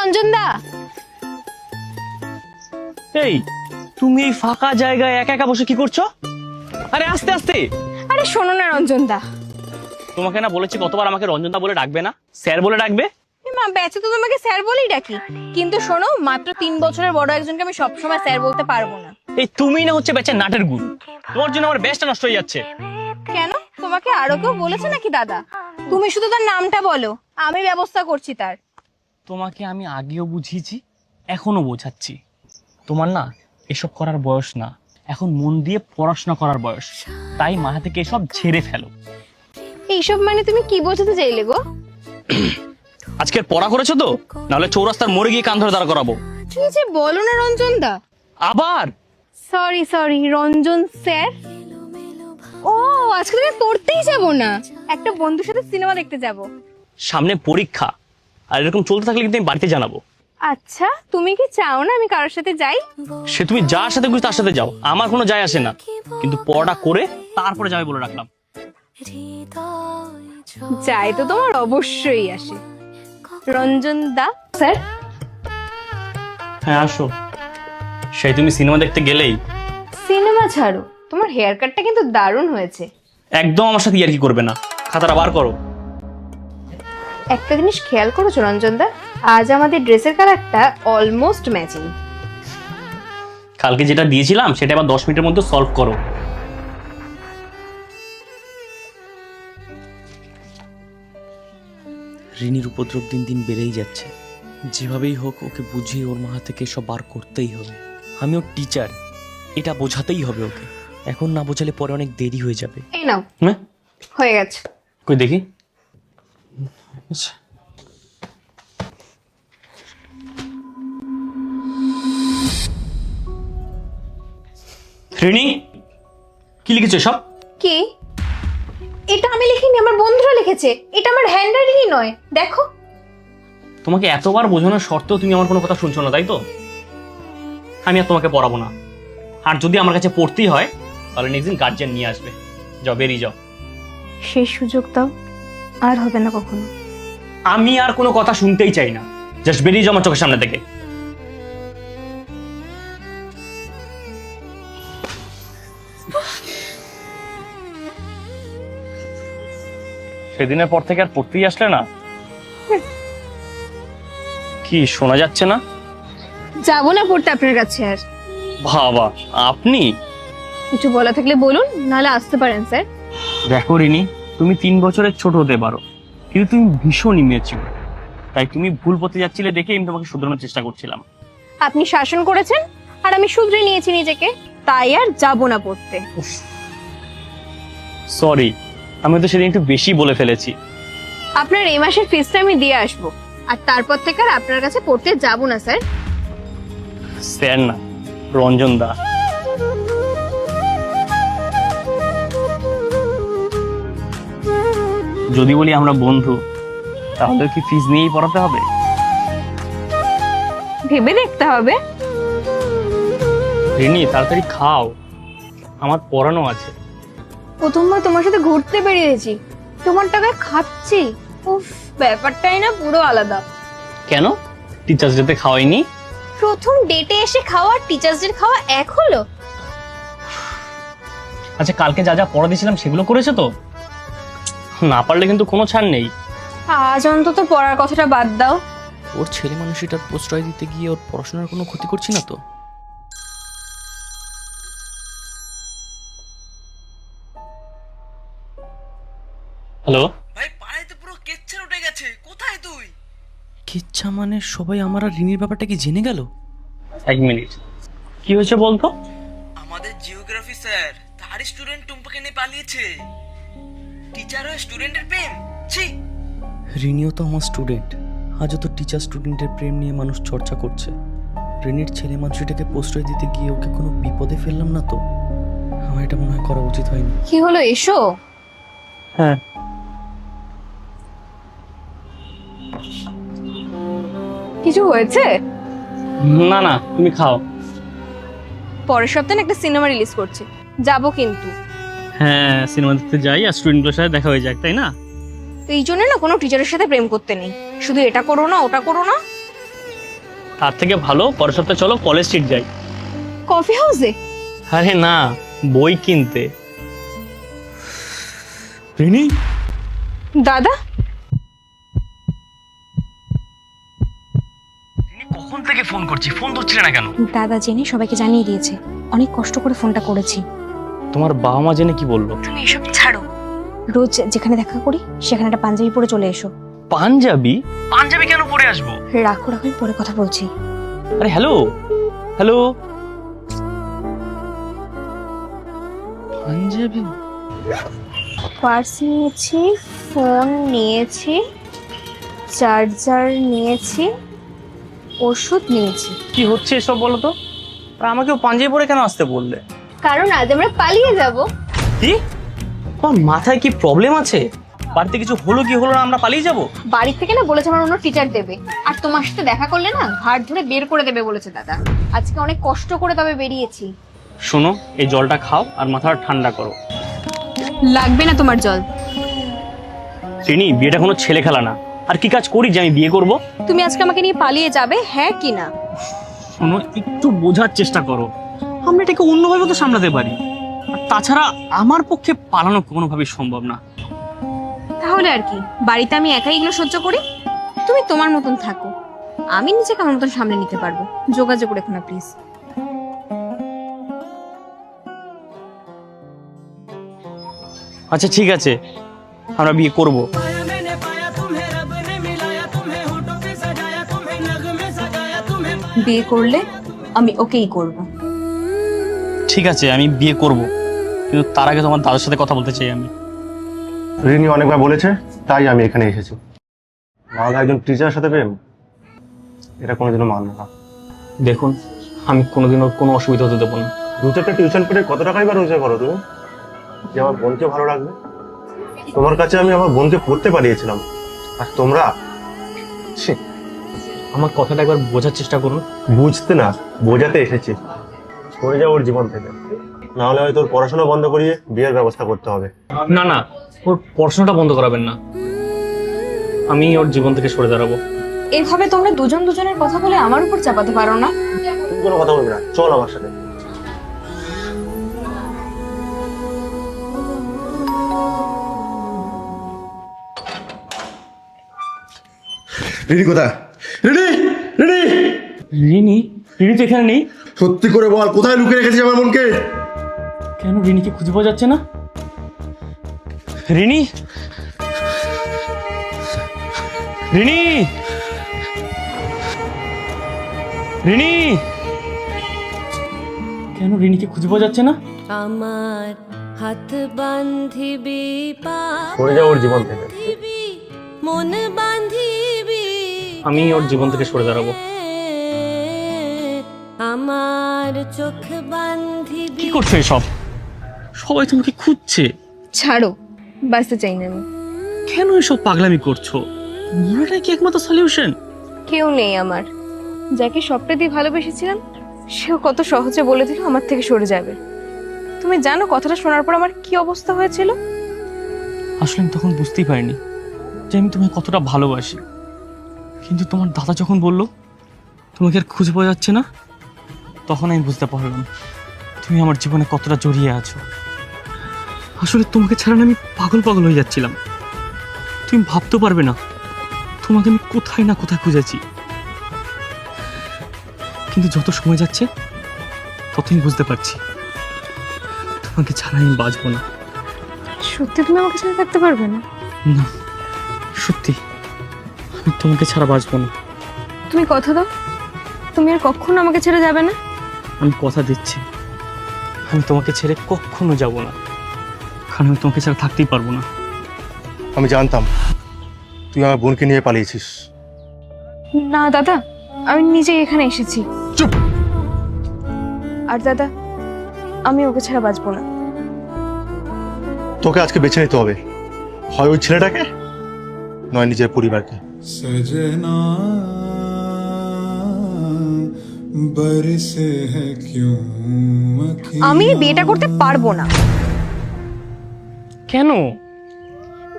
রঞ্জন দা। এই তুমি এই ফাঁকা জায়গায় একা একা বসে কি করছো? আরে আস্তে আস্তে। আরে শোনো না রঞ্জন দা, তোমাকে না বলেছি কতবার আমাকে রঞ্জন দা বলে ডাকবে না, স্যার বলে ডাকবে। মা বেঁচে তো তোমাকে স্যার বলেই ডাকি, কিন্তু শোনো মাত্র 3 বছরের বড় একজনকে আমি সবসময় স্যার বলতে পারবো না। এই তুমি না হচ্ছে বেচে নাটের গুরু, তোমার জন্য আমার বেস্টটা নষ্ট হয়ে যাচ্ছে। কেন, তোমাকে আরো কেউ বলেছে নাকি দাদা? তুমি শুধু তার নামটা বলো, আমি ব্যবস্থা করছি তার। তোমাকে আমি আগেও বুঝিয়েছি, এখনো বোঝাচ্ছি, তোমার না এসব করার বয়স না, এখন মন দিয়ে পড়াশোনা করার বয়স। তাই মাথা থেকে এসব ঝেড়ে ফেলো। এইসব মানে তুমি কি বোঝাতে চাইলে গো? আজকের পড়া করেছো তো, নাহলে চৌরাস্তার মোড়ে গিয়ে কান ধরে দাঁড় করাবো। কি যে বলো না রঞ্জন দা। আবার সরি রঞ্জন স্যার। ও আজকে তুমি পড়তেই যাবো না, একটা বন্ধুর সাথে সিনেমা দেখতে যাব। সামনে পরীক্ষা, আর এরকম চলতে থাকলে কিন্তু আমি বাড়িতে জানাবো। আচ্ছা তুমি কি চাও না আমি কারোর সাথে যাই? সে তুমি যার সাথে খুশি তার সাথে যাও, আমার কোনো যায় আসে না, কিন্তু পড়াটা করে তারপরে যাবে বলে রাখলাম। যাই তো তোমার অবশ্যই আসে। রঞ্জন দা স্যার। হ্যাঁ আসো। সেই তুমি সিনেমা দেখতে গেলেই। সিনেমা ছাড়ো, তোমার হেয়ার কাটটা কিন্তু দারুণ হয়েছে। একদম আমার সাথে ইয়ার্কি করবে না, খাতাটা বার করো। একটা জিনিস খেয়াল করেছো রঞ্জন দা, আজ আমাদের ড্রেসের কালারটা অলমোস্ট ম্যাচিং। কালকে যেটা দিয়েছিলাম সেটা আবার 10 মিনিটের মধ্যে সলভ করো। রিনির উপদ্রব দিন দিন বেড়েই যাচ্ছে। যেভাবেই হোক ওকে বুঝিয়ে ওর মাথা থেকে সব বার করতেই হবে। আমি ওর টিচার, এটা বোঝাতেই হবে ওকে। এখন না বোঝালে পরে অনেক দেরি হয়ে যাবে। এই নাও, হ্যাঁ হয়ে গেছে। কই দেখি। আচ্ছা। রিনি কি লিখেছো সব? কি? এটা আমি লিখিনি, আমার বন্ধুরা লিখেছে। এটা আমার হ্যান্ডরাইটিংই নয়, দেখো। তোমাকে এতবার বোঝানোর সত্ত্বেও তুমি আমার কোনো কথা শুনছো না, তাই তো? আমি আর তোমাকে পড়াবো না, আর যদি আমার কাছে পড়তেই হয় তাহলে নেক্সট দিন গার্জিয়ান নিয়ে আসবে। যাও, বেরিয়ে যাও। সেই সুযোগ দাও, আর হবে না কখনো। আমি আর কোনো কথা শুনতেই চাই না, জাস্ট বেরিয়ে যাও আমার চোখের সামনে থেকে। সেদিনের পর থেকে আর পড়তেই আসলে না। কি শোনা যাচ্ছে না? যাবো না পড়তে আপনার কাছে আর। বাবা আপনি কিছু বলা থাকলে বলুন, নাহলে আসতে পারেন স্যার। দেখো রিনি, তুমি 3 বছরের ছোট হতে পারো, কিন্তু তুমি ভীষণ ইমেচিউর। তাই তুমি ভুল পথে যাচ্ছিলে দেখে আমি তোমাকে শুধরানোর চেষ্টা করছিলাম। আপনি শাসন করেছেন আর আমি শুধরে নিয়েছি নিজেকে, তাই আর যাবো না পড়তে। সরি, আমি তো সেদিন একটু বেশি বলে ফেলেছি। আপনার এই মাসের ফিসটা আমি দিয়ে আসবো, আর তারপর থেকে আর আপনার কাছে পড়তে যাবো না স্যার। স্যার না, রঞ্জন দা। যদি বলি আমরা বন্ধু, তাহলে কি ফিস নিয়েই পড়াতে হবে? ভেবে দেখতে হবে। রিনি তাড়াতাড়ি খাও, আমার পড়ানো আছে। প্রথমবার তোমার সাথে ঘুরতে বেরিয়েছি, তোমার টাকায় খাচ্ছি। উফ, ব্যাপারটাই না পুরো আলাদা। কেন, টিচার্স ডেতে খাওয়াইনি? প্রথম ডেটে এসে খাওয়া আর টিচার্স ডে খাওয়া এক হলো? আচ্ছা কালকে যা যা পড়া দিয়েছিলাম সেগুলো করেছো তো? না পারলে কিন্তু কোনো ছাড় নেই। আজ অন্তত পড়ার কথাটা বাদ দাও। ওর ছেলে মানুষটার প্রশ্রয় দিতে গিয়ে ওর পড়াশোনার কোনো ক্ষতি করছি না তো? হ্যালো ভাই, পাড়ায় তো পুরো কেচ্ছা উঠে গেছে। কোথায় তুই? কিচ্ছা মানে সবাই আমার আর রিনির ব্যাপারটা কি জেনে গেল? 1 মিনিট, কি হয়েছে বলতো? আমাদের জিওগ্রাফি স্যার তার স্টুডেন্ট টুম্পাকে নিয়ে পালিয়েছে। টিচার হয়ে স্টুডেন্টের প্রেম, ছি। রিনিও তো আমার স্টুডেন্ট, আজও তো টিচার স্টুডেন্টের প্রেম নিয়ে মানুষ চর্চা করছে। রিনির ছেলে মানুষটাকে প্রশ্রয় দিতে গিয়ে ওকে কোনো বিপদে ফেললাম না তো? আমার এটা মনে হয় করা উচিত হয়নি। কি হলো, এসো। হ্যাঁ কিছু হয়েছে? না না, তুমি খাও। পরের সপ্তাহে একটা সিনেমা রিলিজ করছে, যাবো কিন্তু। হ্যাঁ সিনেমা দেখতে যাই আর স্টুডেন্টগুলোর সাথে দেখা হয়ে যাক, তাই না? এই জন্য না কোনো টিচারের সাথে প্রেম করতে নেই, শুধু এটা করো না ওটা করো না। তার থেকে ভালো পরের সপ্তাহে চলো কলেজ স্ট্রিট যাই। কফি হাউসে? আরে না, বই কিনতে। রিনি, দাদা কখন থেকে ফোন করছি, ফোন ধরছিলে না কেন? দাদা জেনে সবাইকে জানিয়ে দিয়েছে, অনেক কষ্ট করে ফোনটা করেছি। তোমার বাবা মা জেনে কি বললো? তুমি এসব ছাড়ো, রোজ যেখানে দেখা করি সেখানে একটা পাঞ্জাবি পরে চলে এসো। পাঞ্জাবি? পাঞ্জাবি কেন পরে আসবো? রাখো রাখো, পরে কথা বলছি। আরে হ্যালো হ্যালো, পাঞ্জাবি? পার্স নিয়েছি, ফোন নিয়েছি, চার্জার নিয়েছি, ওষুধ নিয়েছি। কি হচ্ছে এসব বলো তো? আর আমাকেও পাঞ্জাবি পরে কেন আসতে বললে? কারণ আজ আমরা পালিয়ে যাব। কি? তোমার মাথায় কি প্রবলেম আছে? বাড়িতে কিছু হলো কি হলো না আমরা পালিয়ে যাব? বাড়ি থেকে না বলেছে আমার অন্য টিচার দেবে, আর তোমার সাথে দেখা করলে না ঘাট ধরে বের করে দেবে বলেছে দাদা। আজকে অনেক কষ্ট করে তবে বেরিয়েছি। শোনো, এই জলটা খাও আর মাথাটা ঠান্ডা করো। লাগবে না তোমার জল। চিনি, বিয়েটা কোনো ছেলে খেলা না। আর কি কাজ করি যে আমি বিয়ে করব? তুমি আজকে আমাকে নিয়ে পালিয়ে যাবে, হ্যাঁ কি না? শোনো, একটু বোঝার চেষ্টা করো, আমরা এটাকে অন্যভাবে তো সামলাতে পারি। আর তাছাড়া আমার পক্ষে পালানো কোনোভাবেই সম্ভব না। তাহলে আর কি, বাড়িতে আমি একাই এগুলো সহ্য করি, তুমি তোমার মতন থাকো, আমি নিজেকে আমার মতন সামনে নিতে পারবো। যোগাযোগ রেখো না প্লিজ। আচ্ছা ঠিক আছে, আমরা বিয়ে করব। বিয়ে করলে আমি ওকেই করব। ঠিক আছে, আমি বিয়ে করব, কিন্তু তার আগে তোমার দাদার সাথে কথা বলতে চাই আমি। রিনি অনেকবার বলেছে, তাই আমি এখানে এসেছি। নাহলে একজন টিচারের সাথে প্রেম, এটা কোনোদিনও মানব না। দেখুন, আমি কোনোদিনও কোনো অসুবিধা হতে দেবো না। 2-4টা টিউশন করে কত টাকাই বা রোজগার করো তুমি, যে আমার বোনকে ভালো রাখবে? তোমার কাছে আমি আমার বোনকে পড়তে পারিয়েছিলাম, আর তোমরা ছি। আমার কথাটা একবার বোঝার চেষ্টা করুন। বুঝতে না, বোঝাতে এসেছি। সরে যাও ওর জীবন থেকে, না হলে হয়তো ওর পড়াশোনা বন্ধ করিয়ে বিয়ের ব্যবস্থা করতে হবে। না না, ওর পড়াশোনাটা বন্ধ করাবেন না, আমি ওর জীবন থেকে সরে দাঁড়াবো। এভাবে তোমরা দুজন দুজনের কথা বলে আমার উপর চাপাতে পারো না। তুমি কোনো কথা বলবে না, চল আমার সাথে। রিনি কোথায়? রিনি, রিনি, রিনি? রিনি তো এখানে নেই। সত্যি করে বল, কোথায় লুকিয়ে রেখেছিস আমার বোনকে? কেন রিনিকে খুঁজে পাওয়া যাচ্ছে না? রিনি, রিনি, রিনি, কেন রিনিকে খুঁজে পাওয়া যাচ্ছে না? আমার হাত বান্ধিবি পা সরে যাও ওর জীবন থেকে। বান্ধিবি মন বান্ধিবি আমি ওর জীবন থেকে সরে দাঁড়াবো। আমার চোখ বান্ধিবি। কি করছো এসব? সবাই তোমাকে খুঁজছে। ছাড়ো, বাঁচতে চাই না আমি। কেন এসব পাগলামি করছো? মরাটাই কি একমাত্র সলিউশন? কেউ নেই আমার, যাকে সবটা দিয়ে ভালোবেসেছিলাম সেও কত সহজে বলে দিল আমার থেকে সরে যাবে। তুমি জানো কথাটা শোনার পর আমার কি অবস্থা হয়েছিল? আসলে আমি তখন বুঝতেই পারিনি যে আমি তোমায় কতটা ভালোবাসি, কিন্তু তোমার দাদা যখন বলল তোমাকে আর খুঁজে পাওয়া যাচ্ছে না, তখন আমি বুঝতে পারলাম তুমি আমার জীবনে কতটা জড়িয়ে আছো। আসলে তোমাকে ছাড়া না আমি পাগল পাগল হয়ে যাচ্ছিলাম। তুমি ভাবতে পারবে না তোমাকে আমি কোথায় না কোথায় খুঁজেছি, কিন্তু যত সময় যাচ্ছে ততই বুঝতে পারছি তোমাকে ছাড়া আমি বাঁচবো না। সত্যি তুমি আমাকে ছাড়া থাকতে পারবে না? না, সত্যি আমি তোমাকে ছাড়া বাঁচবো না। তুমি কথা দাও, তুমি আর কখনো আমাকে ছেড়ে যাবে না? আমি কথা দিচ্ছি, আমি তোমাকে ছেড়ে কখনো যাব না, কারণ আমি তোমাকে ছাড়া থাকতেই পারবো না। আমি জানতাম তুই আমার বোনকে নিয়ে পালিয়েছিস। না দাদা, আমি নিজেই এখানে এসেছি। চুপ! আর দাদা, আমি ওকে ছাড়া বাঁচবো না। তোকে আজকে বেছে নিতে হবে, হয় ওই ছেলেটাকে, নয় নিজের পরিবারকে। सजना बरसे है क्यों আমি এই বিয়েটা করতে পারবো না। কেন?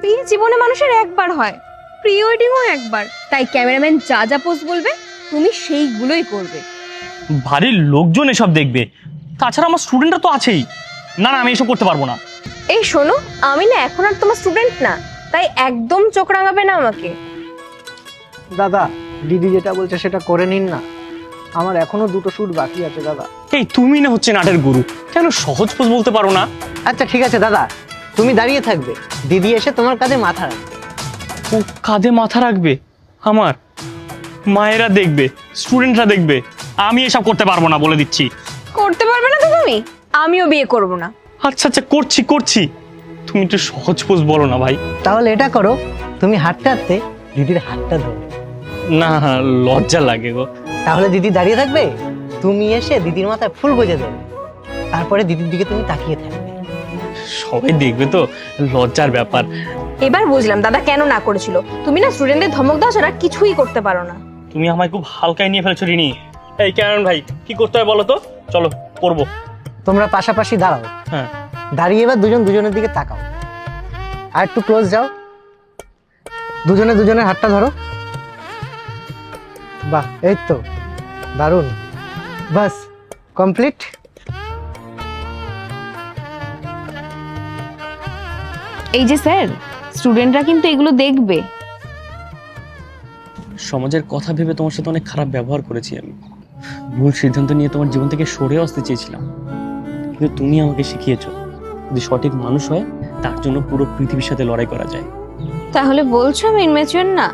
বিয়ে জীবনে মানুষের একবার হয়, প্রি ওয়েডিংও একবার, তাই ক্যামেরাম্যান যা যা পোজ বলবে তুমি সেইগুলোই করবে। বাড়ির লোকজন এসব দেখবে, তাছাড়া আমার স্টুডেন্টরা তো আছেই। না না, আমি এসব করতে পারবো না। এই শোনো, আমি না এখন আর তোমার স্টুডেন্ট না, তাই একদম চোখ রাঙাবে না আমাকে। দাদা, দিদি যেটা বলছে সেটা করে নিন না, আমার এখনো 2টো শ্যুট বাকি আছে দাদা। এই তুমি না হচ্ছে নাটের গুরু, কেন সহজ পোজ বলতে পারো না? আচ্ছা ঠিক আছে দাদা, তুমি দাঁড়িয়ে থাকবে, দিদি এসে তোমার কাঁধে মাথা রাখবে। ও কাঁধে মাথা রাখবে? আমার মায়েরা দেখবে, স্টুডেন্টরা দেখবে, আমি এসব করতে পারবো না, বলে দিচ্ছি। করতে পারবে না তো তুমি, আমিও বিয়ে করব না। আচ্ছা আচ্ছা, করছি। তুমি একটু সহজ পোজ বলো না ভাই। তাহলে এটা করো, তুমি হাঁটতে হাঁটতে দিদির হাতটা ধরো। না, লজ্জা লাগে গো। তাহলে দিদি দাঁড়িয়ে থাকবে, তুমি এসে দিদির মাথায় ফুল গুজে দেবে, তারপরে দিদির দিকে তুমি তাকিয়ে থাকবে। সবাই দেখবে তো, লজ্জার ব্যাপার। এবার বুঝলাম দাদা কেন না করেছিল। তুমি না স্টুডেন্টদের ধমক দাও ছাড়া কিছুই করতে পারো না। তুমি আমায় খুব হালকায় নিয়ে ফেলেছো রিনি। এই কেমন ভাই, কি করতে হয় বলো তো? চলো করবো। তোমরা পাশাপাশি দাঁড়াও, হ্যাঁ। দাঁড়িয়ে এবার দুজন দুজনের দিকে তাকাও, আর একটু ক্লোজ যাও, দুজনে দুজনের হাতটা ধরো। বাহ, এই তো দারুণ, বাস কমপ্লিট। এই যে স্যার, স্টুডেন্টরা কিন্তু এগুলো দেখবে। সমাজের কথা ভেবে তোমার সাথে অনেক খারাপ ব্যবহার করেছি আমি। ভুল সিদ্ধান্ত নিয়ে তোমার জীবন থেকে সরে আসতে চেয়েছিলাম, কিন্তু তুমি আমাকে শিখিয়েছো যদি সঠিক মানুষ হয় তার জন্য পুরো পৃথিবীর সাথে লড়াই করা যায়। তাহলে বলছো আমি ইনম্যাচিউর না?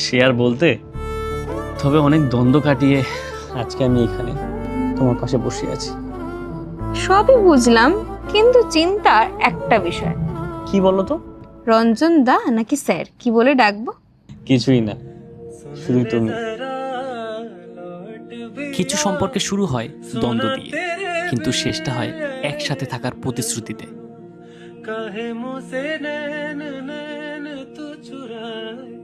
সে আর বলতে, তবে অনেক দ্বন্দ্ব কাটিয়ে আজকে আমি এখানে তোমার পাশে বসে আছি। সবই বুঝলাম, কিন্তু চিন্তার একটা বিষয়। কি বলো তো? রঞ্জন দা নাকি স্যার, কি বলে ডাকবো? কিছুই না, শুধু তুমি। কিছু সম্পর্কে শুরু হয় দ্বন্দ্ব দিয়ে, কিন্তু শেষটা হয় একসাথে থাকার প্রতিশ্রুতিতে। कहे मुझसे नैन नैन तू चुराए